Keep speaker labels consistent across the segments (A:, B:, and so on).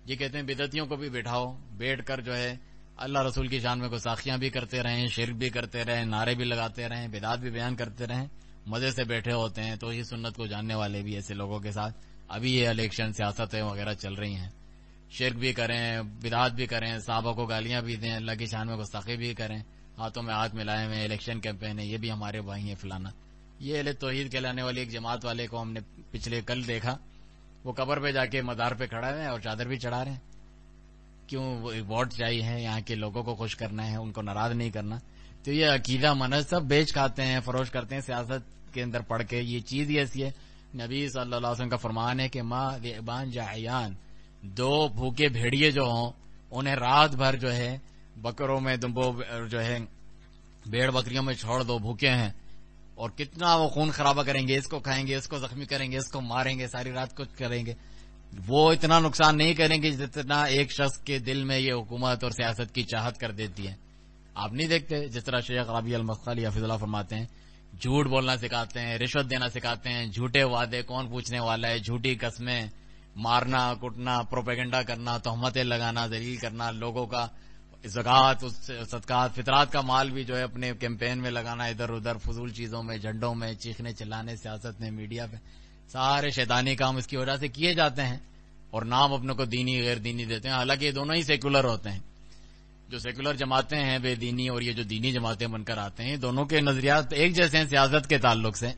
A: یہ کہتے ہیں بدعتیوں کو بھی بٹھاؤ، بیٹھ کر جو ہے اللہ رسول کی شان میں گستاخیاں بھی کرتے رہیں، شرک بھی کرتے رہیں، نعرے بھی لگاتے رہیں، بدعات بھی بیان کرتے رہیں، مزے سے بیٹھے ہوتے ہیں۔ تو یہ سنت کو جاننے والے بھی ایسے لوگوں کے ساتھ ابھی یہ الیکشن سیاستیں وغیرہ چل رہی ہیں، شرک بھی کریں، بدعات بھی کریں، صحابہ کو گالیاں بھی دیں، اللہ کی شان میں گستاخی بھی کریں، ہاتھوں میں ہاتھ ملائے ہوئے الیکشن کیمپین ہے، یہ بھی ہمارے بھائی ہیں فلانا۔ یہ اہل توحید کہلانے والی ایک جماعت والے کو ہم نے پچھلے کل دیکھا، وہ قبر پہ جا کے مزار پہ کھڑا ہوئے ہیں اور چادر بھی چڑھا رہے ہیں۔ کیوں؟ ووٹ چاہیے ہے، یہاں کے لوگوں کو خوش کرنا ہے، ان کو ناراض نہیں کرنا۔ تو یہ عقیدہ منہج سب بیچ کھاتے ہیں، فروش کرتے ہیں سیاست کے اندر پڑھ کے۔ یہ چیز ہی ایسی ہے، نبی صلی اللہ علیہ وسلم کا فرمان ہے کہ ماں ذئبان جائعان، دو بھوکے بھیڑیے جو ہوں انہیں رات بھر جو ہے بکروں میں جو ہے بھیڑ بکریوں میں چھوڑ دو، بھوکے ہیں، اور کتنا وہ خون خرابہ کریں گے، اس کو کھائیں گے، اس کو زخمی کریں گے، اس کو ماریں گے، ساری رات کچھ کریں گے، وہ اتنا نقصان نہیں کریں گے جتنا ایک شخص کے دل میں یہ حکومت اور سیاست کی چاہت کر دیتی ہے۔ آپ نہیں دیکھتے جس طرح شیخ ربیع المدخلی حفظ اللہ فرماتے ہیں، جھوٹ بولنا سکھاتے ہیں، رشوت دینا سکھاتے ہیں، جھوٹے وعدے، کون پوچھنے والا ہے، جھوٹی قسمیں، مارنا کٹنا، پروپیگنڈا کرنا، تہمتیں لگانا، ذلیل کرنا لوگوں کا، زکوٰۃ، صدقات، فطرات کا مال بھی جو ہے اپنے کیمپین میں لگانا، ادھر ادھر فضول چیزوں میں، جھنڈوں میں، چیخنے چلانے، سیاست میں، میڈیا پہ، سارے شیطانی کام اس کی وجہ سے کیے جاتے ہیں، اور نام اپنے کو دینی غیر دینی دیتے ہیں، حالانکہ یہ دونوں ہی سیکولر ہوتے ہیں۔ جو سیکولر جماعتیں ہیں بے دینی، اور یہ جو دینی جماعتیں بن کر آتے ہیں، دونوں کے نظریات ایک جیسے ہیں سیاست کے تعلق سے،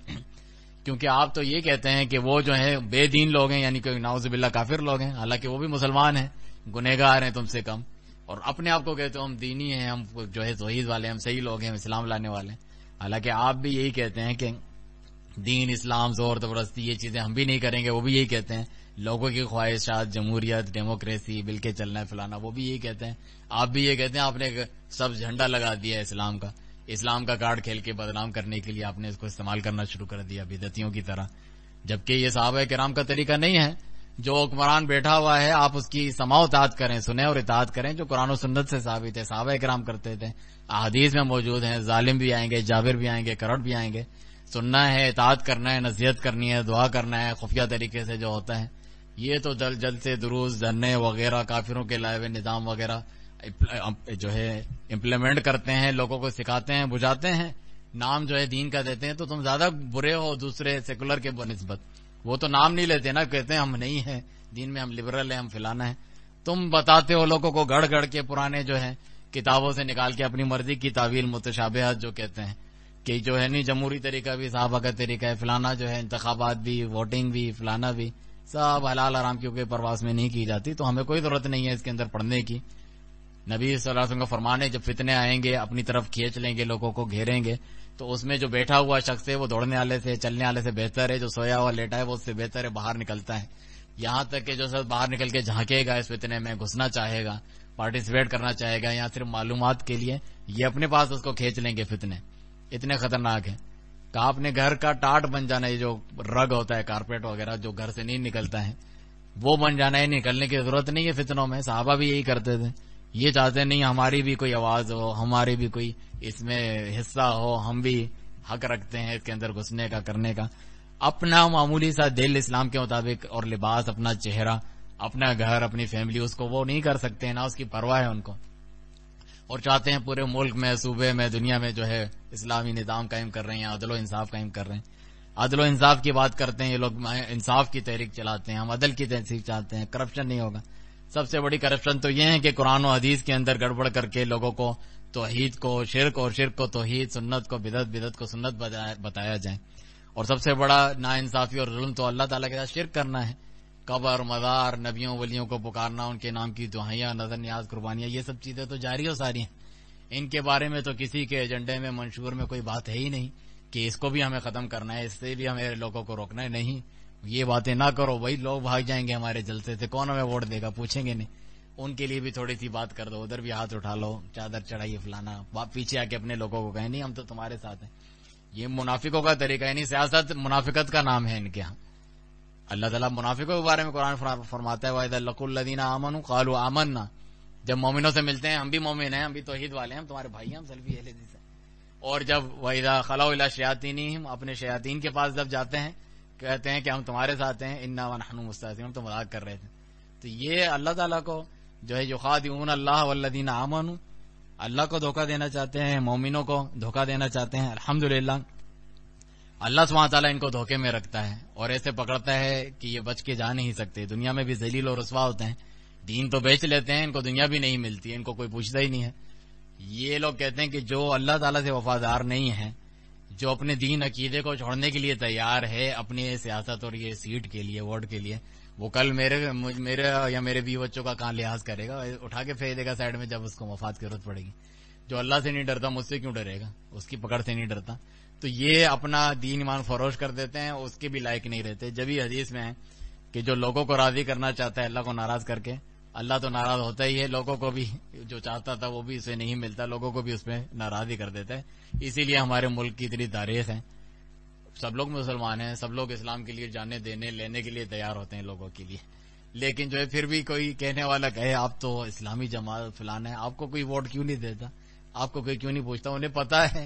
A: کیونکہ آپ تو یہ کہتے ہیں کہ وہ جو ہے بے دین لوگ ہیں، یعنی کہ نعوذ باللہ کافر لوگ ہیں، حالانکہ وہ بھی مسلمان ہیں، گنہگار ہیں تم سے کم، اور اپنے آپ کو کہتے ہو ہم دینی ہیں، ہم جو ہے توحید والے، ہم صحیح لوگ ہیں، ہم اسلام لانے والے ہیں، حالانکہ آپ بھی یہی کہتے ہیں کہ دین، اسلام، زور زبردستی، یہ چیزیں ہم بھی نہیں کریں گے، وہ بھی یہی کہتے ہیں، لوگوں کی خواہشات، جمہوریت، ڈیموکریسی، مل کے چلنا ہے فلانا، وہ بھی یہی کہتے ہیں، آپ بھی یہ کہتے ہیں۔ آپ نے ایک سب جھنڈا لگا دیا اسلام کا، اسلام کا کارڈ کھیل کے بدنام کرنے کے لیے آپ نے اس کو استعمال کرنا شروع کر دیا بدعتیوں کی طرح، جبکہ یہ صحابہ کرام کا طریقہ نہیں ہے۔ جو حکمران بیٹھا ہوا ہے آپ اس کی سماع و اطاعت کریں، سنیں اور اطاعت کریں، جو قرآن و سنت سے ثابت ہے، صحابہ کرام کرتے تھے، احادیث میں موجود ہیں، ظالم بھی آئیں گے، جابر بھی آئیں گے، کرڑ بھی آئیں گے، سننا ہے، اطاعت کرنا ہے، نصیحت کرنی ہے، دعا کرنا ہے، خفیہ طریقے سے جو ہوتا ہے۔ یہ تو جلد سے دروز، دھرنے وغیرہ، کافروں کے لائے ہوئے نظام وغیرہ جو ہے امپلیمنٹ کرتے ہیں، لوگوں کو سکھاتے ہیں، بجھاتے ہیں، نام جو ہے دین کا دیتے ہیں، تو تم زیادہ برے ہو دوسرے سیکولر کے بنسبت۔ وہ تو نام نہیں لیتے نا، کہتے ہیں ہم نہیں ہیں دین میں، ہم لبرل ہیں، ہم فلانا ہیں۔ تم بتاتے ہو لوگوں کو گڑھ گڑھ کے پرانے جو ہے کتابوں سے نکال کے اپنی مرضی کی تعویل، متشابہات جو کہتے ہیں کہ جو ہے نہیں جمہوری طریقہ بھی صحابہ کا طریقہ ہے، فلانا جو ہے انتخابات بھی، ووٹنگ بھی، فلانا بھی، سب حلال حرام کیونکہ پرواز میں نہیں کی جاتی، تو ہمیں کوئی ضرورت نہیں ہے اس کے اندر پڑھنے کی۔ نبی صلی اللہ علیہ وسلم کا فرمان ہے جب فتنے آئیں گے اپنی طرف کھینچ لیں گے، لوگوں کو گھیریں گے، تو اس میں جو بیٹھا ہوا شخص ہے وہ دوڑنے والے سے، چلنے والے سے بہتر ہے، جو سویا ہوا لیٹا ہے وہ اس سے بہتر ہے، باہر نکلتا ہے۔ یہاں تک کہ جو سب باہر نکل کے جھانکے گا اس فتنے میں، گھسنا چاہے گا، پارٹیسپیٹ کرنا چاہے گا، یا صرف معلومات کے لیے، یہ اپنے پاس اس کو کھینچ لیں گے فتنے، اتنے خطرناک ہیں کہ آپ نے گھر کا ٹاٹ بن جانا ہے، جو رگ ہوتا ہے کارپیٹ وغیرہ جو گھر سے نہیں نکلتا ہے وہ بن جانا ہے، نکلنے کی ضرورت نہیں ہے فتنوں میں۔ صحابہ بھی یہی کرتے تھے، یہ چاہتے نہیں ہماری بھی کوئی آواز ہو، ہماری بھی کوئی اس میں حصہ ہو، ہم بھی حق رکھتے ہیں اس کے اندر گھسنے کا، کرنے کا۔ اپنا معمولی سا دل اسلام کے مطابق، اور لباس، اپنا چہرہ، اپنا گھر، اپنی فیملی، اس کو وہ نہیں کر سکتے ہیں، نہ اس کی پرواہ ہے ان کو، اور چاہتے ہیں پورے ملک میں، صوبے میں، دنیا میں جو ہے اسلامی نظام قائم کر رہے ہیں، عدل و انصاف قائم کر رہے ہیں۔ عدل و انصاف کی بات کرتے ہیں یہ لوگ، انصاف کی تحریک چلاتے ہیں، ہم عدل کی تحریک چاہتے ہیں، کرپشن نہیں ہوگا۔ سب سے بڑی کرپشن تو یہ ہے کہ قرآن و حدیث کے اندر گڑبڑ کر کے لوگوں کو توحید کو شرک، اور شرک کو توحید، سنت کو بدعت، بدعت کو سنت بتایا جائے۔ اور سب سے بڑا ناانصافی اور ظلم تو اللہ تعالیٰ کے ساتھ شرک کرنا ہے، قبر، مزار، نبیوں ولیوں کو پکارنا، ان کے نام کی دعائیاں، نظر نیاز، قربانیاں، یہ سب چیزیں تو جاری و ساری ہیں، ان کے بارے میں تو کسی کے ایجنڈے میں، منشور میں کوئی بات ہے ہی نہیں کہ اس کو بھی ہمیں ختم کرنا ہے، اس سے بھی ہمیں لوگوں کو روکنا ہے، نہیں، یہ باتیں نہ کرو، وہی لوگ بھاگ جائیں گے ہمارے جلسے سے، کون ہمیں ووٹ دے گا، پوچھیں گے نہیں۔ ان کے لیے بھی تھوڑی سی بات کر دو، ادھر بھی ہاتھ اٹھا لو، چادر چڑھائیے فلانا، پیچھے آ کے اپنے لوگوں کو کہیں نہیں ہم تو تمہارے ساتھ ہیں۔ یہ منافقوں کا طریقہ ہے، نہیں، سیاست منافقت کا نام ہے ان کے ہاں۔ اللہ تعالیٰ منافقوں کے بارے میں قرآن فرماتا ہے وَإِذَا لَقُوا الَّذِينَ آمَنُوا قَالُوا آمَنَّا، جب مومنوں سے ملتے ہیں ہم بھی مومن ہیں، ہم بھی توحید والے ہیں، ہم تمہارے بھائی ہیں، ہم سلفی اہل حدیث ہیں۔ اور جب وَإِذَا خَلَوْا إِلَىٰ شَيَاطِينِهِمْ، اپنے شیاطین کے پاس جب جاتے ہیں کہتے ہیں کہ ہم تمہارے ساتھ ہیں، إِنَّا وَنَحْنُ مُسْتَهْزِئُونَ، ہم تو مذاق کر رہے تھے۔ تو یہ اللہ تعالیٰ کو جو ہے یخادعون اللہ والذین آمنوا، اللہ کو دھوکہ دینا چاہتے ہیں، مومنوں کو دھوکہ دینا چاہتے ہیں۔ الحمدللہ اللہ سبحانہ تعالیٰ ان کو دھوکے میں رکھتا ہے اور ایسے پکڑتا ہے کہ یہ بچ کے جا نہیں سکتے، دنیا میں بھی ذلیل اور رسوا ہوتے ہیں، دین تو بیچ لیتے ہیں، ان کو دنیا بھی نہیں ملتی، ان کو کوئی پوچھتا ہی نہیں ہے۔ یہ لوگ کہتے ہیں کہ جو اللہ تعالیٰ سے وفادار نہیں ہے، جو اپنے دین عقیدے کو چھوڑنے کے لیے تیار ہے اپنی سیاست اور یہ سیٹ کے لیے، ووٹ کے لیے، وہ کل میرے یا میرے بیوی بچوں کا کہاں لحاظ کرے گا، اٹھا کے پھینک دے گا سائڈ میں جب اس کو مفاد کی ضرورت پڑے گی۔ جو اللہ سے نہیں ڈرتا مجھ سے کیوں ڈرے گا، اس کی پکڑ سے نہیں ڈرتا۔ تو یہ اپنا دین ایمان فروش کر دیتے ہیں، اس کے بھی لائق نہیں رہتے۔ جب ہی حدیث میں ہے کہ جو لوگوں کو راضی کرنا چاہتا ہے اللہ کو ناراض کر کے، اللہ تو ناراض ہوتا ہی ہے، لوگوں کو بھی جو چاہتا تھا وہ بھی اسے نہیں ملتا، لوگوں کو بھی اس میں ناراض ہی کر دیتا ہے۔ اسی لیے ہمارے ملک کی اتنی تاریخ ہے، سب لوگ مسلمان ہیں، سب لوگ اسلام کے لیے جانے دینے لینے کے لیے تیار ہوتے ہیں لوگوں کے لیے، لیکن جو ہے پھر بھی کوئی کہنے والا کہے آپ تو اسلامی جماعت فلانا ہے، آپ کو کوئی ووٹ کیوں نہیں دیتا، آپ کو کوئی کیوں نہیں پوچھتا؟ انہیں پتا ہے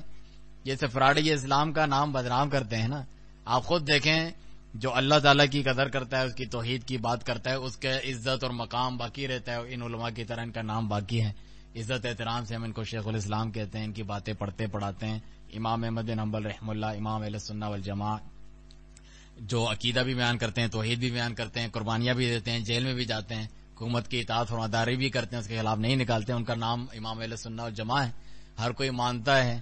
A: یہ سفراڈ یہ اسلام کا نام بدنام کرتے ہیں نا۔ آپ خود دیکھیں جو اللہ تعالیٰ کی قدر کرتا ہے، اس کی توحید کی بات کرتا ہے، اس کے عزت اور مقام باقی رہتا ہے، ان علماء کی طرح ان کا نام باقی ہے، عزت احترام سے ہم ان کو شیخ الاسلام کہتے ہیں، ان کی باتیں پڑھتے پڑھاتے ہیں۔ امام احمد بن حنبل رحمہ اللہ، امام اہل سنہ والجماعہ، جو عقیدہ بھی بیان کرتے ہیں، توحید بھی بیان کرتے ہیں، قربانیاں بھی دیتے ہیں، جیل میں بھی جاتے ہیں، حکومت کی اطاعت فرماداری بھی کرتے ہیں، اس کے خلاف نہیں نکالتے ہیں، ان کا نام امام اہل سنہ والجماعہ ہے، ہر کوئی مانتا ہے،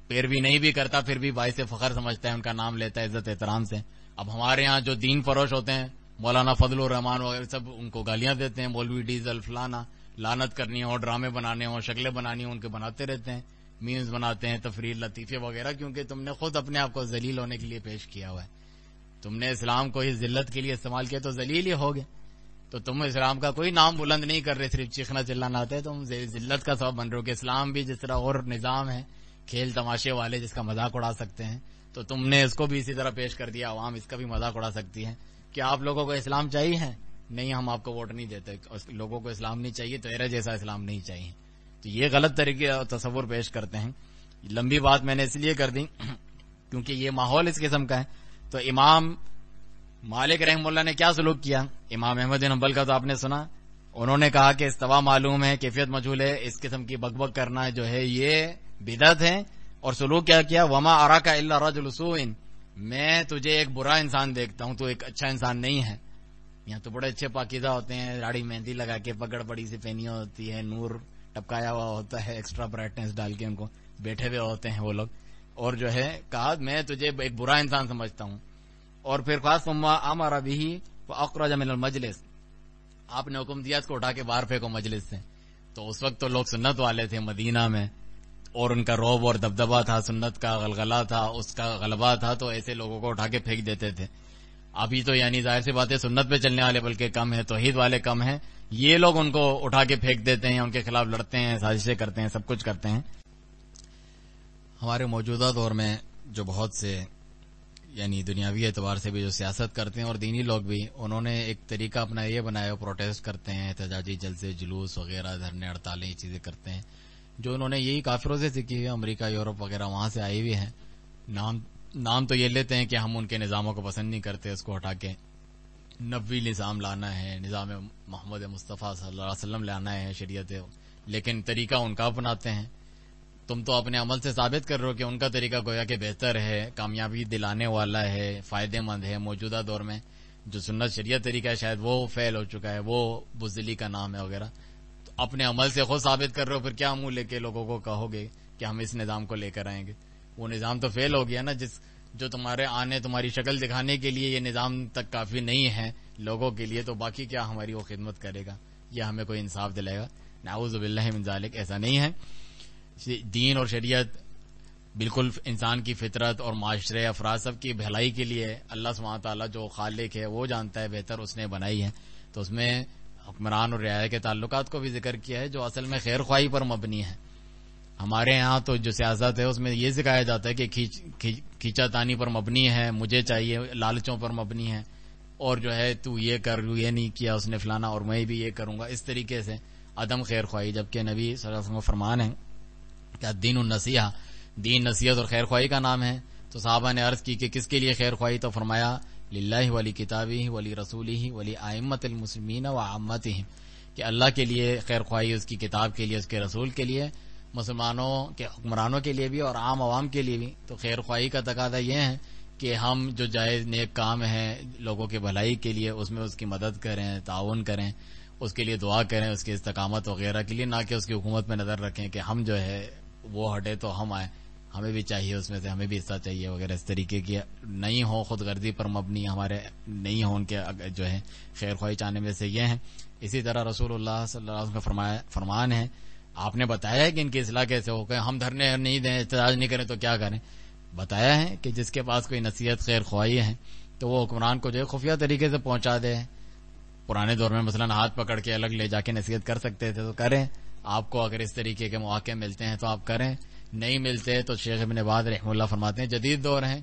A: پیروی نہیں بھی کرتا پھر بھی باعث فخر سمجھتا ہے، ان کا نام لیتا ہے عزت احترام سے۔ اب ہمارے یہاں جو دین فروش ہوتے ہیں، مولانا فضل الرحمان وغیرہ، سب ان کو گالیاں دیتے ہیں، مولوی ڈیزل فلانا، لعنت کرنی ہو، ڈرامے بنانے ہوں، شکلیں بنانی ہوں، ان کے بناتے رہتے ہیں، میمز بناتے ہیں، تفریح لطیفے وغیرہ، کیونکہ تم نے خود اپنے آپ کو ذلیل ہونے کے لیے پیش کیا ہوا ہے، تم نے اسلام کو اس ذلت کے لیے استعمال کیا تو ذلیل ہی ہوگے۔ تو تم اسلام کا کوئی نام بلند نہیں کر رہے، صرف چیخنا چلانا آتا ہے، تم ذلت کا سبب بن رہے ہو کہ اسلام بھی جس طرح اور نظام ہے کھیل تماشے والے جس کا مذاق اڑا سکتے ہیں، تو تم نے اس کو بھی اسی طرح پیش کر دیا، عوام اس کا بھی مذاق اڑا سکتی ہے۔ کیا آپ لوگوں کو اسلام چاہیے ہے؟ نہیں، ہم آپ کو ووٹ نہیں دیتے، لوگوں کو اسلام نہیں چاہیے تو میرا جیسا اسلام نہیں چاہیے۔ تو یہ غلط طریقے اور تصور پیش کرتے ہیں۔ لمبی بات میں نے اس لیے کر دی کیونکہ یہ ماحول اس قسم کا ہے۔ تو امام مالک رحمہ اللہ نے کیا سلوک کیا؟ امام احمد بن حنبل کا تو آپ نے سنا، انہوں نے کہا کہ استوا معلوم ہے، کیفیت مجہول ہے، اس قسم کی بک بک کرنا جو ہے یہ بدعت ہے۔ اور سلوک کیا کیا؟ وما اراک الا رجل سوء، میں تجھے ایک برا انسان دیکھتا ہوں، تو ایک اچھا انسان نہیں ہے۔ یہاں تو بڑے اچھے پاکیزہ ہوتے ہیں، داڑھی مہندی لگا کے، پگڑ بڑی سی پہنی ہوتی ہے، نور ٹپکایا ہوا ہوتا ہے، ایکسٹرا برائٹنس ڈال کے ان کو بیٹھے ہوئے ہوتے ہیں وہ لوگ، اور جو ہے کہا میں تجھے ایک برا انسان سمجھتا ہوں۔ اور پھر خاص امر به فاخرج من المجلس، آپ نے حکم دیا اس کو اٹھا کے باہر پھینکو مجلس سے۔ تو اس وقت تو لوگ سنت والے تھے مدینہ میں، اور ان کا روب اور دبدبہ تھا، سنت کا غلغلہ تھا، اس کا غلبہ تھا، تو ایسے لوگوں کو اٹھا کے پھینک دیتے تھے۔ ابھی تو یعنی ظاہر سی بات ہے سنت پہ چلنے والے بلکہ کم ہیں، توحید والے کم ہیں، یہ لوگ ان کو اٹھا کے پھینک دیتے ہیں، ان کے خلاف لڑتے ہیں، سازشیں کرتے ہیں، سب کچھ کرتے ہیں۔ ہمارے موجودہ دور میں جو بہت سے یعنی دنیاوی اعتبار سے بھی جو سیاست کرتے ہیں اور دینی لوگ بھی، انہوں نے ایک طریقہ اپنا یہ بنایا، پروٹیسٹ کرتے ہیں، احتجاجی جلسے جلوس وغیرہ، دھرنے ہڑتالیں، یہ چیزیں کرتے ہیں جو انہوں نے یہی کافروں سے سیکھی ہے، امریکہ یورپ وغیرہ وہاں سے آئی ہوئی ہیں۔ نام تو یہ لیتے ہیں کہ ہم ان کے نظاموں کو پسند نہیں کرتے، اس کو ہٹا کے نبوی نظام لانا ہے، نظام محمد مصطفیٰ صلی اللہ علیہ وسلم لانا ہے، شریعت، لیکن طریقہ ان کا اپناتے ہیں۔ تم تو اپنے عمل سے ثابت کر رہے ہو کہ ان کا طریقہ گویا کہ بہتر ہے، کامیابی دلانے والا ہے، فائدے مند ہے۔ موجودہ دور میں جو سنت شریعت طریقہ ہے شاید وہ فیل ہو چکا ہے، وہ بزدلی کا نام ہے وغیرہ، تو اپنے عمل سے خود ثابت کر رہے ہو، پھر کیا منہ لے کے لوگوں کو کہو گے کہ ہم اس نظام کو لے کر آئیں گے؟ وہ نظام تو فیل ہو گیا نا، جو تمہارے آنے تمہاری شکل دکھانے کے لیے یہ نظام تک کافی نہیں ہے لوگوں کے لیے، تو باقی کیا ہماری وہ خدمت کرے گا یا ہمیں کوئی انصاف دلائے گا؟ نعوذ باللہ من ذالک، ایسا نہیں ہے۔ دین اور شریعت بالکل انسان کی فطرت اور معاشرے، افراد سب کی بھلائی کے لیے اللہ سبحانہ تعالیٰ جو خالق ہے وہ جانتا ہے بہتر، اس نے بنائی ہے۔ تو اس میں حکمران اور رعایا کے تعلقات کو بھی ذکر کیا ہے جو اصل میں خیر خواہی پر مبنی ہے۔ ہمارے یہاں تو جو سیاست ہے اس میں یہ سکھایا جاتا ہے کہ کھینچا تانی پر مبنی ہے، مجھے چاہیے، لالچوں پر مبنی ہے، اور جو ہے تو یہ کر، یہ نہیں کیا اس نے فلانا، اور میں بھی یہ کروں گا، اس طریقے سے عدم خیر خواہی۔ جبکہ نبی صلی اللہ علیہ وسلم کا فرمان ہے کہ دین النصیحہ، دین نصیحت اور خیر خواہی کا نام ہے۔ تو صحابہ نے عرض کی کہ کس کے لیے خیر خواہی؟ تو فرمایا للہ ولی کتابہ ولی رسولہ ولی ائمۃ المسلمین وعامتہم، کہ اللہ کے لیے خیر خواہی اس کی کتاب کے لیے، اس کے رسول کے لیے، مسلمانوں کے حکمرانوں کے لیے بھی اور عام عوام کے لیے بھی. تو خیر خواہی کا تقاضا یہ ہے کہ ہم جو جائز نیک کام ہے لوگوں کے بھلائی کے لیے اس میں اس کی مدد کریں، تعاون کریں، اس کے لیے دعا کریں، اس کی استقامت وغیرہ کے لیے، نہ کہ اس کی حکومت میں نظر رکھیں کہ ہم جو ہے وہ ہٹے تو ہم آئے، ہمیں بھی چاہیے، اس میں سے ہمیں بھی حصہ چاہیے وغیرہ. اس طریقے کی نہیں ہو، خود غرضی پر مبنی ہمارے نہیں ہو ان کے جو ہے خیر خواہی چاہنے میں سے یہ ہیں. اسی طرح رسول اللہ صلی اللہ علیہ وسلم کا فرمان ہے، آپ نے بتایا ہے کہ ان کی اصلاح کیسے ہو، کہ ہم دھرنے نہیں دیں، احتجاج نہیں کریں تو کیا کریں. بتایا ہے کہ جس کے پاس کوئی نصیحت خیر خواہی ہے تو وہ حکمران کو جو ہے خفیہ طریقے سے پہنچا دے. پرانے دور میں مثلا ہاتھ پکڑ کے الگ لے جا کے نصیحت کر سکتے تھے تو کریں. آپ کو اگر اس طریقے کے مواقع ملتے ہیں تو آپ کریں، نہیں ملتے تو شیخ ابن باز رحمہ اللہ فرماتے ہیں جدید دور ہیں،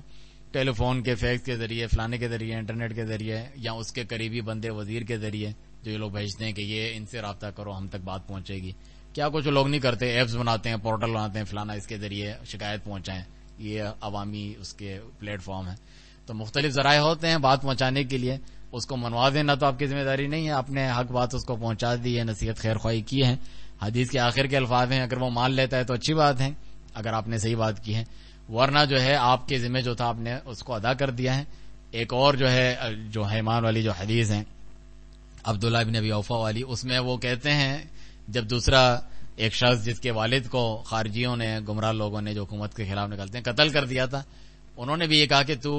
A: ٹیلی فون کے، فیکس کے ذریعے، فلانے کے ذریعے، انٹرنیٹ کے ذریعے، یا اس کے قریبی بندے وزیر کے ذریعے جو یہ لوگ بھیجتے ہیں کہ یہ ان سے رابطہ کرو، ہم تک بات پہنچے گی. کیا کچھ لوگ نہیں کرتے، ایپس بناتے ہیں، پورٹل بناتے ہیں، فلانا اس کے ذریعے شکایت پہنچائیں. یہ عوامی اس کے پلیٹ فارم ہے. تو مختلف ذرائع ہوتے ہیں بات پہنچانے کے لیے، اس کو منوا دینا تو آپ کی ذمہ داری نہیں ہے، آپ نے حق بات اس کو پہنچا دی ہے، نصیحت خیر خواہی کی ہے. حدیث کے آخر کے الفاظ ہیں، اگر وہ مان لیتا ہے تو اچھی بات ہے، اگر آپ نے صحیح بات کی ہے، ورنہ جو ہے آپ کے ذمہ جو تھا آپ نے اس کو ادا کر دیا ہے. ایک اور جو ہے جو حیمان والی جو حدیث ہے عبداللہ ابن ابی اوفا والی، اس میں وہ کہتے ہیں جب دوسرا ایک شخص جس کے والد کو خارجیوں نے، گمراہ لوگوں نے جو حکومت کے خلاف نکلتے ہیں، قتل کر دیا تھا، انہوں نے بھی یہ کہا کہ تو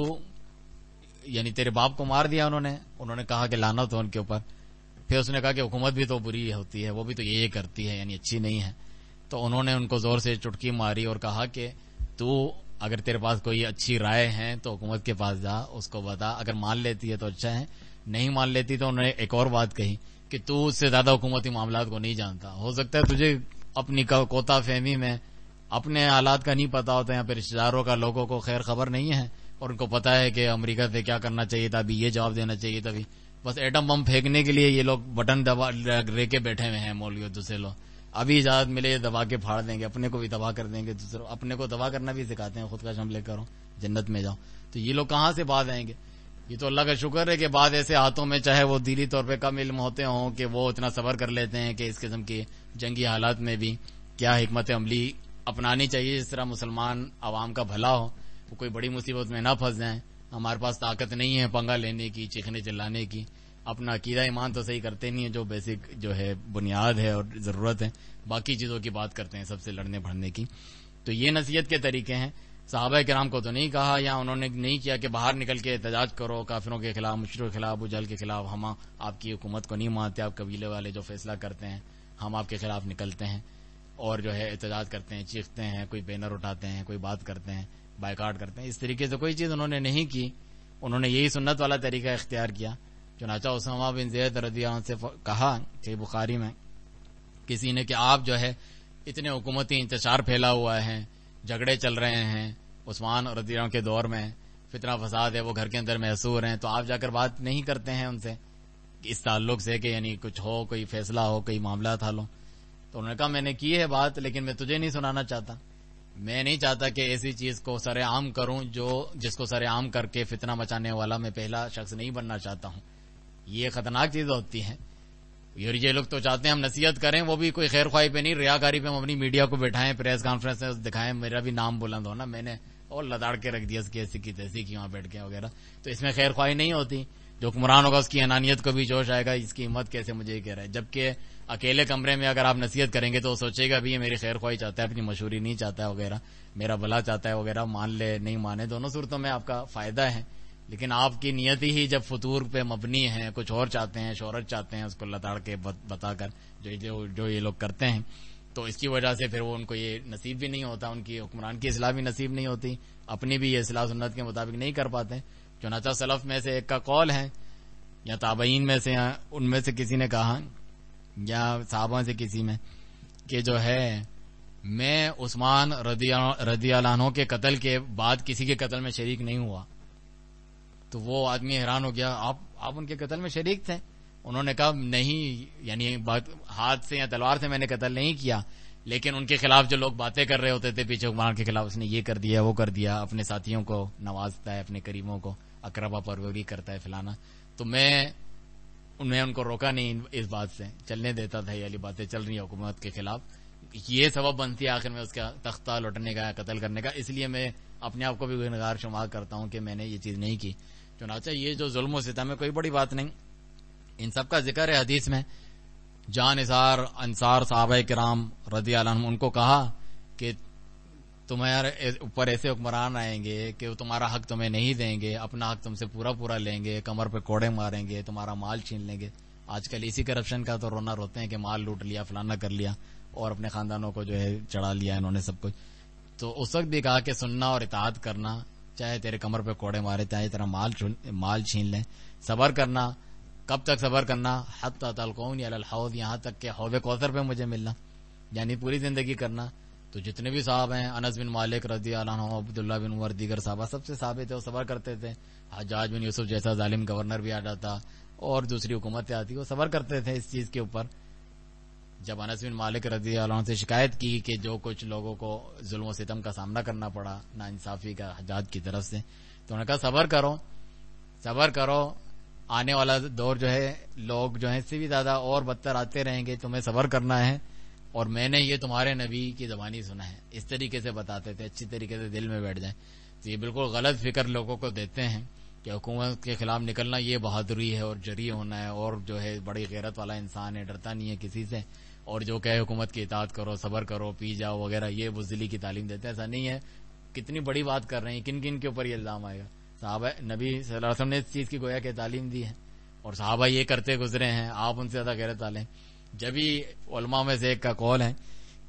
A: یعنی تیرے باپ کو مار دیا. انہوں نے کہا کہ لعنت ہو ان کے اوپر. پھر اس نے کہا کہ حکومت بھی تو بری ہوتی ہے، وہ بھی تو یہ کرتی ہے، یعنی اچھی نہیں ہے. تو انہوں نے ان کو زور سے چٹکی ماری اور کہا کہ تو اگر تیرے پاس کوئی اچھی رائے ہے تو حکومت کے پاس جا، اس کو بتا، اگر مان لیتی ہے تو اچھا ہے، نہیں مان لیتی تو انہوں نے ایک اور بات کہی کہ تو اس سے زیادہ حکومتی معاملات کو نہیں جانتا، ہو سکتا ہے تجھے اپنی کوتا فہمی میں اپنے حالات کا نہیں پتا ہوتا ہے، یا پھر رشتہ داروں کا، لوگوں کو خیر خبر نہیں ہے اور ان کو پتا ہے کہ امریکہ سے کیا کرنا چاہیے تھا، ابھی یہ جواب دینا چاہیے تھا. بس ایٹم بم پھینکنے کے لیے یہ لوگ بٹن دبا رے کے بیٹھے ہوئے ہیں مولوی دوسرے لوگ، ابھی اجازت ملے یہ دبا کے پھاڑ دیں گے، اپنے کو بھی تباہ کر دیں گے، دوسرے اپنے کو تباہ کرنا بھی سکھاتے ہیں، خود کا شم لے کرو جنت میں جاؤ. تو یہ لوگ کہاں سے باز آئیں گے؟ یہ تو اللہ کا شکر ہے کہ بعض ایسے ہاتھوں میں چاہے وہ دینی طور پہ کم علم ہوتے ہوں کہ وہ اتنا صبر کر لیتے ہیں کہ اس قسم کی جنگی حالات میں بھی کیا حکمت عملی اپنانی چاہیے جس طرح مسلمان عوام کا بھلا ہو، وہ کوئی بڑی مصیبت میں نہ پھنس جائیں. ہمارے پاس طاقت نہیں ہے پنگا لینے کی، چیخنے چلانے کی، اپنا عقیدہ ایمان تو صحیح کرتے نہیں ہیں، جو بیسک جو ہے بنیاد ہے اور ضرورت ہے، باقی چیزوں کی بات کرتے ہیں سب سے لڑنے بھڑنے کی. تو یہ نصیحت کے طریقے ہیں. صحابہ کرام کو تو نہیں کہا یا انہوں نے نہیں کیا کہ باہر نکل کے احتجاج کرو کافروں کے خلاف، مشرکوں کے خلاف، ابو جہل کے خلاف، ہم آپ کی حکومت کو نہیں مانتے، آپ قبیلے والے جو فیصلہ کرتے ہیں ہم آپ کے خلاف نکلتے ہیں اور جو ہے احتجاج کرتے ہیں، چیختے ہیں، کوئی بینر اٹھاتے ہیں، کوئی بات کرتے ہیں، بائیکاٹ کرتے ہیں. اس طریقے سے کوئی چیز انہوں نے نہیں کی، انہوں نے یہی سنت والا طریقہ اختیار کیا. چنانچہ اسامہ بن زید رضی اللہ عنہ سے کہا کہ بخاری میں کسی نے کہ آپ جو ہے اتنے حکومتی انتشار پھیلا ہوا ہے، جھگڑے چل رہے ہیں، عثمان رضی اللہ عنہ کے دور میں فتنہ فساد ہے، وہ گھر کے اندر محصور ہیں، تو آپ جا کر بات نہیں کرتے ہیں ان سے اس تعلق سے کہ یعنی کچھ ہو، کوئی فیصلہ ہو، کوئی معاملات حل ہو. تو انہوں نے کہا میں نے کی ہے بات لیکن میں تجھے نہیں سنانا چاہتا، میں نہیں چاہتا کہ ایسی چیز کو سر عام کروں جس کو سر عام کر کے فتنہ مچانے والا میں پہلا شخص نہیں بننا چاہتا ہوں. یہ خطرناک چیز ہوتی ہے. یہ لوگ تو چاہتے ہیں ہم نصیحت کریں، وہ بھی کوئی خیر خواہی پہ نہیں، ریاکاری پہ ہم اپنی میڈیا کو بٹھائیں، پریس کانفرنس میں دکھائیں، میرا بھی نام بلند ہونا، میں نے اور لداڑ کے رکھ دیا اس کی ایسی کی تیسی کی وہاں بیٹھ کے وغیرہ. تو اس میں خیر خواہی نہیں ہوتی. جو حکمران ہوگا اس کی انانیت کو بھی جوش آئے گا، اس کی ہمت کیسے مجھے یہ کہہ رہا ہے. جبکہ اکیلے کمرے میں اگر آپ نصیحت کریں گے تو وہ سوچے گا بھی یہ میری خیر خواہی چاہتا ہے، اپنی مشہوری نہیں چاہتا ہے وغیرہ، میرا بھلا چاہتا ہے وغیرہ، مان لے نہیں مانے، دونوں صورتوں میں آپ کا فائدہ ہے. لیکن آپ کی نیت ہی جب فطور پہ مبنی ہے، کچھ اور چاہتے ہیں، شہرت چاہتے ہیں، اس کو لتاڑ کے بتا کر جو یہ لوگ کرتے ہیں، تو اس کی وجہ سے پھر وہ ان کو یہ نصیب بھی نہیں ہوتا، ان کی حکمران کی اصلاح بھی نصیب نہیں ہوتی، اپنی بھی یہ اصلاح سنت کے مطابق نہیں کر پاتے. چنانچہ سلف میں سے ایک کا قول ہے یا تابعین میں سے ان میں سے کسی نے کہا یا صحابہ سے کسی میں کہ جو ہے میں عثمان رضی اللہ عنہ کے قتل کے بعد کسی کے قتل میں شریک نہیں ہوا. تو وہ آدمی حیران ہو گیا، آپ ان کے قتل میں شریک تھے؟ انہوں نے کہا نہیں، یعنی ہاتھ سے یا تلوار سے میں نے قتل نہیں کیا، لیکن ان کے خلاف جو لوگ باتیں کر رہے ہوتے تھے پیچھے حکمران کے خلاف، اس نے یہ کر دیا وہ کر دیا، اپنے ساتھیوں کو نوازتا ہے، اپنے قریبوں کو، اقربا پروری کرتا ہے فلانا. تو میں ان کو روکا نہیں اس بات سے, چلنے دیتا تھا, یہ والی باتیں چل رہی ہیں حکومت کے خلاف, یہ سبب بنتی ہے آخر میں اس کا تختہ لوٹنے کا, قتل کرنے کا. اس لیے میں اپنے آپ کو بھی گنہگار شمار کرتا ہوں کہ میں نے یہ چیز نہیں کی. چنانچہ یہ جو ظلم و ستم ہے کوئی بڑی بات نہیں, ان سب کا ذکر ہے حدیث میں. جان نثار انصار صحابہ کرام رضی اللہ عنہم, ان کو کہا کہ تمہارے اوپر ایسے حکمران آئیں گے کہ وہ تمہارا حق تمہیں نہیں دیں گے, اپنا حق تم سے پورا لیں گے, کمر پہ کوڑے ماریں گے, تمہارا مال چھین لیں گے. آج کل اسی کرپشن کا تو رونا روتے ہیں کہ مال لوٹ لیا, فلانا کر لیا, اور اپنے خاندانوں کو جو ہے چڑھا لیا انہوں نے سب کچھ. تو اس وقت بھی کہا کہ سننا اور اطاعت کرنا, چاہے تیرے کمر پہ کوڑے مارے, چاہے تیرا مال چھین لیں. صبر کرنا, کب تک صبر کرنا؟ حتی تلقونی علی الحوض, یہاں تک کہ حوض کوثر پہ مجھے ملنا, یعنی پوری زندگی کرنا. تو جتنے بھی صاحب ہیں, انس بن مالک رضی اللہ عنہ, عبداللہ بن عمر, دیگر صحابہ, سب سے ثابت ہے وہ صبر کرتے تھے. حجاج بن یوسف جیسا ظالم گورنر بھی آ جاتا اور دوسری حکومتیں آتی, وہ صبر کرتے تھے اس چیز کے اوپر. جب انس بن مالک رضی اللہ عنہ سے شکایت کی کہ جو کچھ لوگوں کو ظلم و ستم کا سامنا کرنا پڑا, ناانصافی کا حجاج کی طرف سے, تو انہوں نے کہا صبر کرو, آنے والا دور جو ہے لوگ جو ہے اس سے بھی زیادہ اور بدتر آتے رہیں گے, تمہیں صبر کرنا ہے. اور میں نے یہ تمہارے نبی کی زبانی سنا ہے, اس طریقے سے بتاتے تھے, اچھی طریقے سے دل میں بیٹھ جائیں. تو یہ بالکل غلط فکر لوگوں کو دیتے ہیں کہ حکومت کے خلاف نکلنا یہ بہادری ہے اور جری ہونا ہے, اور جو ہے بڑی غیرت والا انسان ہے, ڈرتا نہیں ہے کسی سے, اور جو کہ حکومت کی اطاعت کرو, صبر کرو, پی جاؤ وغیرہ, یہ بزدلی کی تعلیم دیتے ہیں. ایسا نہیں ہے. کتنی بڑی بات کر رہے ہیں, کن کن کے اوپر یہ الزام آئے گا؟ صحابہ نبی صلی اللہ علیہ وسلم نے اس چیز کی گویا کہ تعلیم دی ہے, اور صحابہ یہ کرتے گزرے ہیں, آپ ان سے زیادہ غیرت والے ہیں. جبھی علماء میں سے ایک کا قول ہے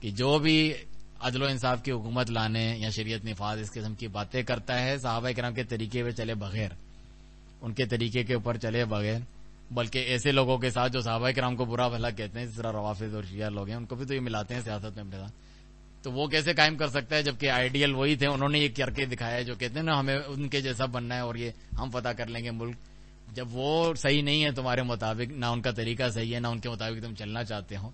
A: کہ جو بھی عدل و انصاف کی حکومت لانے یا شریعت نفاذ اس قسم کی باتیں کرتا ہے, صحابہ کرام کے طریقے پہ چلے بغیر, ان کے طریقے کے اوپر چلے بغیر, بلکہ ایسے لوگوں کے ساتھ جو صحابہ کرام کو برا بھلا کہتے ہیں, جس طرح روافض اور شیعہ لوگ ہیں, ان کو بھی تو یہ ملاتے ہیں سیاست میں اپنے ساتھ. تو وہ کیسے قائم کر سکتا ہے جبکہ آئیڈیل وہی تھے, انہوں نے یہ کر کے دکھایا ہے, جو کہتے ہیں نا ہمیں ان کے جیسا بننا ہے اور یہ ہم فتح کر لیں گے ملک. جب وہ صحیح نہیں ہے تمہارے مطابق, نہ ان کا طریقہ صحیح ہے, نہ ان کے مطابق تم چلنا چاہتے ہو.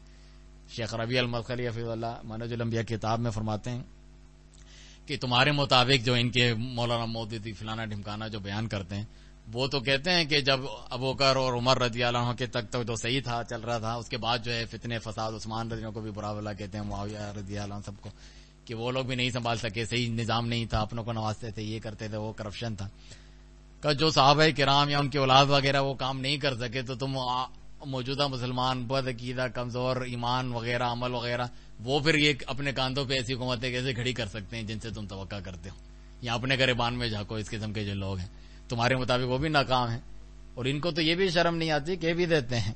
A: شیخ ربیع المدخلی حفظہ اللہ منہج الانبیاء کتاب میں فرماتے ہیں کہ تمہارے مطابق جو ان کے مولانا مودودی فلانا ڈھمکانا جو بیان کرتے ہیں, وہ تو کہتے ہیں کہ جب ابوبکر اور عمر رضی اللہ عنہ کے تک تو صحیح تھا, چل رہا تھا, اس کے بعد جو ہے فتنے فساد, عثمان رضی اللہ کو بھی برا بھلا کہتے ہیں, معاویہ رضی اللہ عنہ سب کو, کہ وہ لوگ بھی نہیں سنبھال سکے, صحیح نظام نہیں تھا, اپنوں کو نوازتے تھے, یہ کرتے تھے, وہ کرپشن تھا. کہ جو صحابہ کرام یا ان کے اولاد وغیرہ وہ کام نہیں کر سکے, تو تم موجودہ مسلمان بد عقیدہ, کمزور ایمان وغیرہ, عمل وغیرہ, وہ پھر یہ اپنے کاندھوں پہ ایسی حکومتیں کیسے کھڑی کر سکتے ہیں جن سے تم توقع کرتے ہو؟ یا اپنے گریبان میں جھانکو, اس قسم کے جو لوگ ہیں تمہارے مطابق وہ بھی ناکام ہیں, اور ان کو تو یہ بھی شرم نہیں آتی, کہہ بھی دیتے ہیں.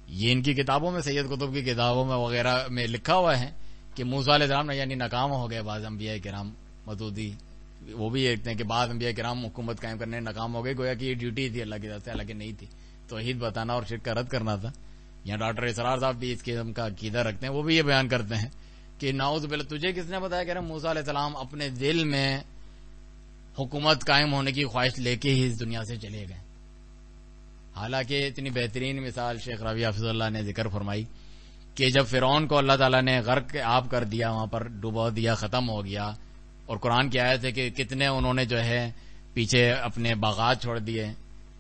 A: یہ ان کی کتابوں میں, سید قطب کی کتابوں میں وغیرہ میں لکھا ہوا ہے کہ موسیٰ علیہ السلام یعنی ناکام ہو گئے بعض انبیاء کرام. مودودی وہ بھی دیکھتے ہیں کہ بعض انبیاء کرام حکومت قائم کرنے ناکام ہو گئے, گویا کہ یہ ڈیوٹی تھی اللہ کی طرف سے, حالانکہ نہیں تھی, توحید بتانا اور شرک کا رد کرنا تھا. یہاں ڈاکٹر اسرار صاحب بھی اس قسم کا عقیدہ رکھتے ہیں, وہ بھی یہ بیان کرتے ہیں کہ نعوذ باللہ, تجھے کس نے بتایا کہ موسیٰ علیہ السلام اپنے دل میں حکومت قائم ہونے کی خواہش لے کے ہی اس دنیا سے چلے گئے. حالانکہ اتنی بہترین مثال شیخ ربیع حفظہ اللہ نے ذکر فرمائی کہ جب فرعون کو اللہ تعالیٰ نے غرق آب کر دیا, وہاں پر ڈبو دیا, ختم ہو گیا, اور قرآن کی آیت ہے کہ کتنے انہوں نے جو ہے پیچھے اپنے باغات چھوڑ دیے,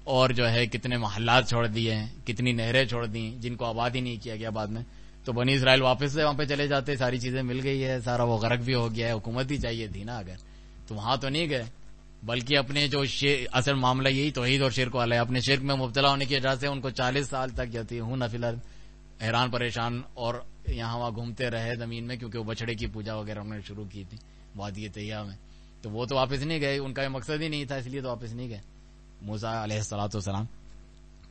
A: اور جو ہے کتنے محلات چھوڑ دیے, کتنی نہریں چھوڑ دیں جن کو آباد ہی نہیں کیا گیا بعد میں. تو بنی اسرائیل واپس سے وہاں پہ چلے جاتے, ساری چیزیں مل گئی ہے, سارا وہ غرق بھی ہو گیا ہے, حکومت ہی چاہیے تھی نا اگر, تو وہاں تو نہیں گئے, بلکہ اپنے جو اصل معاملہ یہی توحید اور شرک والا ہے, اپنے شرک میں مبتلا ہونے کی وجہ سے ان کو 40 سال تک جاتی ہوں نہ فی الحال حیران پریشان, اور یہاں وہاں گھومتے رہے زمین میں, کیونکہ وہ بچڑے کی پوجا وغیرہ انہوں نے شروع کی تھی وادی طیہ میں. تو وہ تو واپس نہیں گئے, ان کا مقصد ہی نہیں تھا, اس لیے تو واپس نہیں گئے موسیٰ علیہ الصلوۃ والسلام.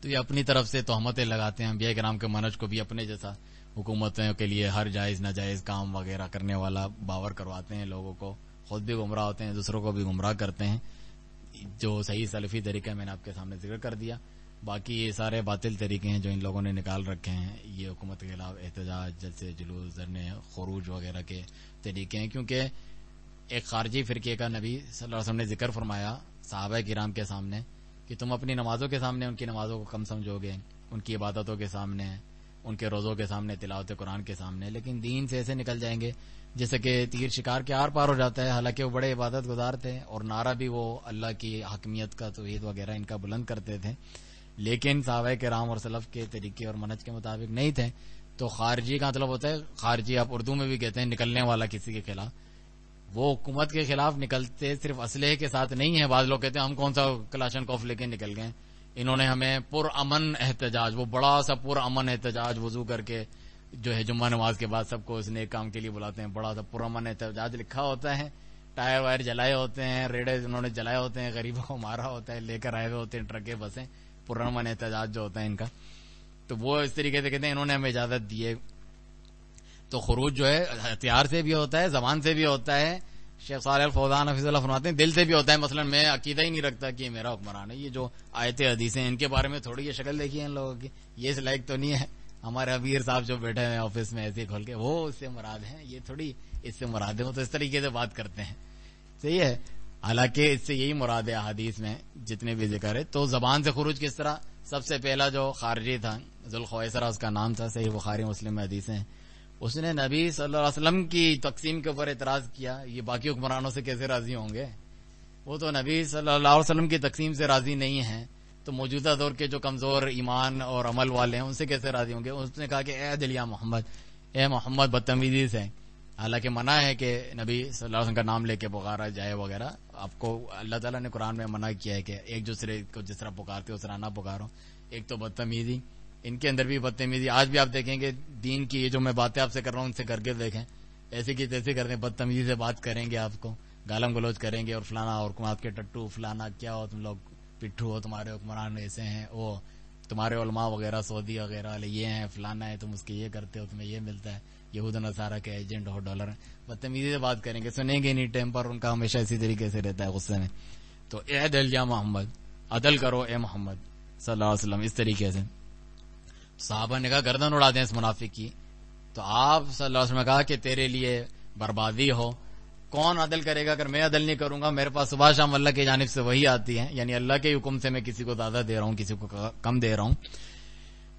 A: تو یہ اپنی طرف سے تہمتیں لگاتے ہیں, انبیاء کرام کے منہج کو بھی اپنے جیسا حکومتوں کے لیے ہر جائز ناجائز کام وغیرہ کرنے والا باور کرواتے ہیں لوگوں کو, خود بھی گمراہ ہوتے ہیں, دوسروں کو بھی گمراہ کرتے ہیں. جو صحیح سلفی طریقہ میں نے آپ کے سامنے ذکر کر دیا, باقی یہ سارے باطل طریقے ہیں جو ان لوگوں نے نکال رکھے ہیں, یہ حکومت کے خلاف احتجاج, جلسے, جلوس, دھرنے, خروج وغیرہ کے طریقے ہیں. کیونکہ ایک خارجی فرقے کا نبی صلی اللہ علیہ وسلم نے ذکر فرمایا صحابہ کرام کے سامنے کہ تم اپنی نمازوں کے سامنے ان کی نمازوں کو کم سمجھو گے, ان کی عبادتوں کے سامنے, ان کے روزوں کے سامنے، تلاوت قرآن کے سامنے، لیکن دین سے ایسے نکل جائیں گے جیسے کہ تیر شکار کے آر پار ہو جاتا ہے. حالانکہ وہ بڑے عبادت گزار تھے اور نعرہ بھی وہ اللہ کی حاکمیت کا، توحید وغیرہ ان کا بلند کرتے تھے، لیکن صحابہ کرام اور سلف کے طریقے اور منہج کے مطابق نہیں تھے. تو خارجی کا مطلب ہوتا ہے، خارجی آپ اردو میں بھی کہتے ہیں نکلنے والا کسی کے خلاف. وہ حکومت کے خلاف نکلتے صرف اسلحے کے ساتھ نہیں ہے. بعض لوگ کہتے ہیں ہم کون سا کلاشن کوف لے کے نکل گئے، انہوں نے ہمیں پرامن احتجاج، وہ بڑا سا پرامن احتجاج وضو کر کے جو ہے جمعہ نماز کے بعد سب کو اس نیک کام کے لیے بلاتے ہیں، بڑا سا پرامن احتجاج لکھا ہوتا ہے، ٹائر وائر جلائے ہوتے ہیں، ریڑے انہوں نے جلائے ہوتے ہیں، غریبوں کو مارا ہوتا ہے، لے کر آئے ہوئے ہوتے ہیں ٹرکیں بسیں، پرامن احتجاج جو ہوتا ہے ان کا. تو وہ اس طریقے سے کہتے ہیں انہوں نے ہمیں اجازت دی ہے. تو خروج جو ہے ہتھیار سے بھی ہوتا ہے، زبان سے بھی ہوتا ہے. شیخ صالح الفوزان حفظ اللہ فرماتے ہیں دل سے بھی ہوتا ہے. مثلا میں عقیدہ ہی نہیں رکھتا کہ میرا حکمران ہے، یہ جو آیتیں حدیثیں ہیں ان کے بارے میں تھوڑی یہ شکل دیکھی ہے ان لوگوں کی، یہ اس لائق تو نہیں ہے. ہمارے امیر صاحب جو بیٹھے ہیں آفس میں ایسے کھول کے، وہ اس سے مراد ہیں، یہ تھوڑی اس سے مراد ہے. وہ تو اس طریقے سے بات کرتے ہیں، صحیح ہے. حالانکہ اس سے یہی مراد ہے احادیث میں جتنے بھی ذکر ہے. تو زبان سے خروج کس طرح؟ سب سے پہلا جو خارجی تھا ذوالخویسرہ اس کا نام تھا، صحیح بخاری مسلم میں حدیثیں، اس نے نبی صلی اللہ علیہ وسلم کی تقسیم کے اوپر اعتراض کیا. یہ باقی حکمرانوں سے کیسے راضی ہوں گے؟ وہ تو نبی صلی اللہ علیہ وسلم کی تقسیم سے راضی نہیں ہیں، تو موجودہ دور کے جو کمزور ایمان اور عمل والے ہیں ان سے کیسے راضی ہوں گے؟ اس نے کہا کہ اے دل یا محمد، اے محمد بدتمیزی سے. حالانکہ منع ہے کہ نبی صلی اللہ علیہ وسلم کا نام لے کے پکارا جائے وغیرہ. آپ کو اللہ تعالیٰ نے قرآن میں منع کیا ہے کہ ایک دوسرے کو جس طرح پکارتے اس طرح نہ پکارو. ایک تو بدتمیزی، ان کے اندر بھی بدتمیزی. آج بھی آپ دیکھیں گے دین کی یہ جو میں باتیں آپ سے کر رہا ہوں ان سے کر کے دیکھیں، ایسے کی تیسے کرتے ہیں، بدتمیزی سے بات کریں گے، آپ کو گالم گلوچ کریں گے، اور فلانا اور آپ کے ٹٹو فلانا کیا ہو تم لوگ، پٹھو ہو، تمہارے حکمران ایسے ہیں، وہ تمہارے علماء وغیرہ سعودی وغیرہ والے یہ ہیں، فلانا ہے، تم اس کے یہ کرتے ہو، تمہیں یہ ملتا ہے، یہود نصارہ کے ایجنٹ ہو، ڈالر. بدتمیزی سے بات کریں گے، سنیں گے نہیں. ٹیمپر ان کا ہمیشہ اسی طریقے سے رہتا ہے، غصے میں. تو اعدل یا محمد، عدل کرو اے محمد صلی اللہ علیہ وسلم، اس طریقے سے. صحابہ نے کہا گردن اڑا دیں اس منافق کی. تو آپ صلی اللہ علیہ وسلم نے کہا کہ تیرے لیے بربادی ہو. کون عدل کرے گا؟ اگر میں عدل نہیں کروں گا، میرے پاس صبح شام اللہ کی جانب سے وہی آتی ہے، یعنی اللہ کے حکم سے میں کسی کو زیادہ دے رہا ہوں، کسی کو کم دے رہا ہوں.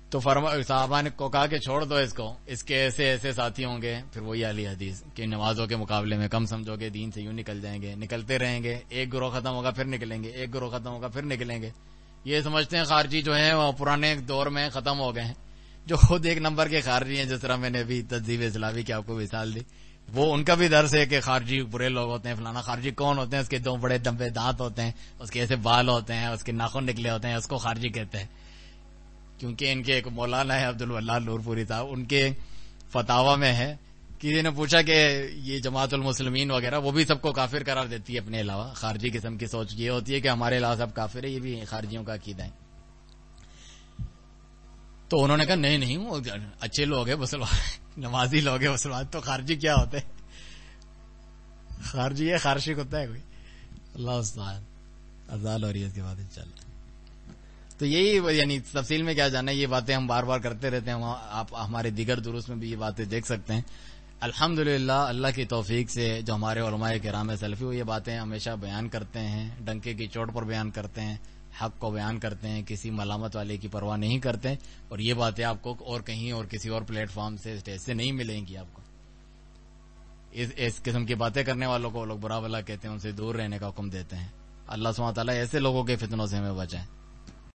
A: تو صحابہ نے کو کہا کہ چھوڑ دو اس کو، اس کے ایسے ایسے ساتھی ہوں گے. پھر وہی علی حدیث کہ نمازوں کے مقابلے میں کم سمجھو گے، دین سے یوں نکل جائیں گے، نکلتے رہیں گے، ایک گروہ ختم ہوگا پھر نکلیں گے، ایک گروہ ختم ہوگا پھر نکلیں گے. یہ سمجھتے ہیں خارجی جو ہیں وہ پرانے دور میں ختم ہو گئے ہیں، جو خود ایک نمبر کے خارجی ہیں. جس طرح میں نے ابھی تہذیب اسلامی کی آپ کو مثال دی، وہ ان کا بھی درس ہے کہ خارجی برے لوگ ہوتے ہیں. فلانا خارجی کون ہوتے ہیں؟ اس کے دو بڑے لمبے دانت ہوتے ہیں، اس کے ایسے بال ہوتے ہیں، اس کے ناخن نکلے ہوتے ہیں، اس کو خارجی کہتے ہیں. کیونکہ ان کے ایک مولانا ہے عبدالولہ نور پوری صاحب، ان کے فتاوا میں ہے، کسی نے پوچھا کہ یہ جماعت المسلمین وغیرہ وہ بھی سب کو کافر قرار دیتی ہے اپنے علاوہ. خارجی قسم کی سوچ یہ ہوتی ہے کہ ہمارے علاوہ سب کافر ہے، یہ بھی خارجیوں کا عقیدہ ہے. تو انہوں نے کہا نہیں نہیں، وہ اچھے لوگ ہیں مسلمان، نمازی لوگ ہیں مسلمان، تو خارجی کیا ہوتے ہیں؟ خارجی ہے، خارشی ہوتا ہے کوئی؟ اللہ استعان. ازال ہو رہی ہے اس کے بعد انشاءاللہ. تو یہی یعنی تفصیل میں کیا جانا ہے، یہ باتیں ہم بار بار کرتے رہتے ہیں. آپ ہمارے دیگر دروس میں بھی یہ باتیں دیکھ سکتے ہیں. الحمدللہ اللہ کی توفیق سے جو ہمارے علماء کرام سلفی وہ یہ باتیں ہمیشہ بیان کرتے ہیں، ڈنکے کی چوٹ پر بیان کرتے ہیں، حق کو بیان کرتے ہیں، کسی ملامت والے کی پرواہ نہیں کرتے. اور یہ باتیں آپ کو اور کہیں اور کسی اور پلیٹ فارم سے اسٹیج سے نہیں ملیں گی. آپ کو اس قسم کی باتیں کرنے والوں کو لوگ برا بھلا کہتے ہیں، ان سے دور رہنے کا حکم دیتے ہیں. اللہ سبحانہ وتعالیٰ ایسے لوگوں کے فتنوں سے ہمیں بچائے.